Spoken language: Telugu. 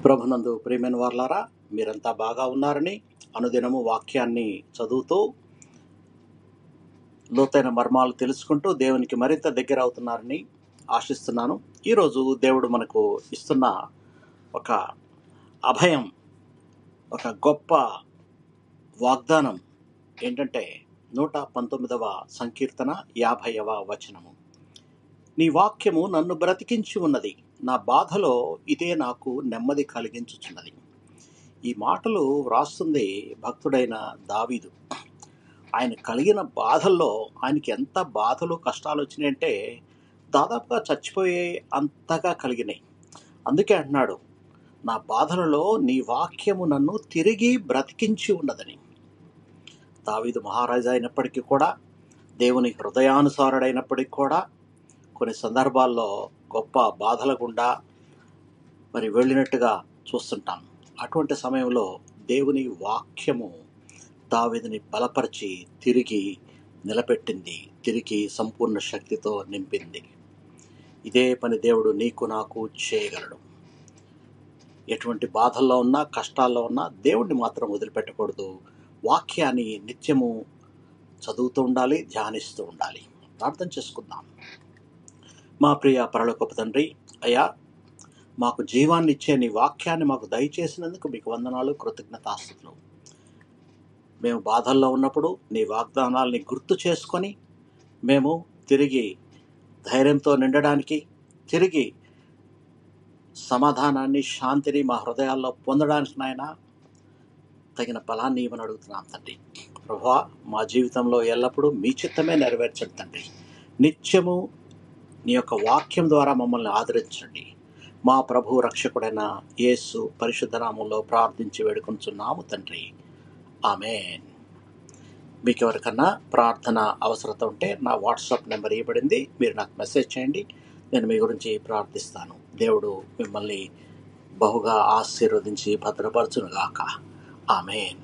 ప్రభునందు ప్రియమైన వారలారా, మీరంతా బాగా ఉన్నారని, అనుదినము వాక్యాన్ని చదువుతూ లోతైన మర్మాలు తెలుసుకుంటూ దేవునికి మరింత దగ్గర అవుతున్నారని ఆశిస్తున్నాను. ఈరోజు దేవుడు మనకు ఇస్తున్న ఒక అభయం, ఒక గొప్ప వాగ్దానం ఏంటంటే 119వ సంకీర్తన 50వ వచనము. నీ వాక్యము నన్ను బ్రతికించి ఉన్నది, నా బాధలో ఇదే నాకు నెమ్మది కలిగించుచున్నది. ఈ మాటలు వ్రాస్తుంది భక్తుడైన దావీదు. ఆయన కలిగిన బాధల్లో ఆయనకి ఎంత బాధలు కష్టాలు వచ్చినాయంటే దాదాపుగా చచ్చిపోయే అంతగా కలిగినాయి. అందుకే అంటున్నాడు, నా బాధలలో నీ వాక్యము నన్ను తిరిగి బ్రతికించి ఉన్నదని. దావీదు మహారాజా అయినప్పటికీ కూడా, దేవుని హృదయానుసారుడైనప్పటికీ కూడా కొన్ని సందర్భాల్లో గొప్ప బాధల గుండా వెళ్ళినట్టుగా చూస్తుంటాం. అటువంటి సమయంలో దేవుని వాక్యము దావీదుని బలపరిచి తిరిగి నిలబెట్టింది, తిరిగి సంపూర్ణ శక్తితో నింపింది. ఇదే పని దేవుడు నీకు నాకు చేయగలడు. ఎటువంటి బాధల్లో ఉన్నా, కష్టాల్లో ఉన్నా దేవుడిని మాత్రం వదిలిపెట్టకూడదు. వాక్యాన్ని నిత్యము చదువుతూ ఉండాలి, ధ్యానిస్తూ ఉండాలి. ప్రార్థన చేసుకుందాం. మా ప్రియ పరలోకపు తండ్రి, అయ్యా, మాకు జీవాన్ని ఇచ్చే నీ వాక్యాన్ని మాకు దయచేసినందుకు మీకు వందనాలు, కృతజ్ఞతాస్తుతులు. మేము బాధల్లో ఉన్నప్పుడు నీ వాగ్దానాల్ని గుర్తు చేసుకొని మేము తిరిగి ధైర్యంతో నిండడానికి, తిరిగి సమాధానాన్ని, శాంతిని మా హృదయాల్లో పొందడానికి నాయన తగిన బలాన్ని ఇవ్వని అడుగుతున్నాం తండ్రి. ప్రభువా, మా జీవితంలో ఎల్లప్పుడూ మీ చిత్తమే నెరవేర్చండి తండ్రి. నిత్యము నీ యొక్క వాక్యం ద్వారా మమ్మల్ని ఆదరించండి. మా ప్రభు రక్షకుడైన యేసు పరిశుద్ధ నామములో ప్రార్థించి వేడుకొంచున్నాము తండ్రి. ఆమేన్. మీకు ఎవరికన్నా ప్రార్థన అవసరత ఉంటే నా వాట్సాప్ నెంబర్ ఇవ్వబడింది, మీరు నాకు మెసేజ్ చేయండి, నేను మీ గురించి ప్రార్థిస్తాను. దేవుడు మిమ్మల్ని బహుగా ఆశీర్వదించి భద్రపరచునుగాక. ఆమేన్.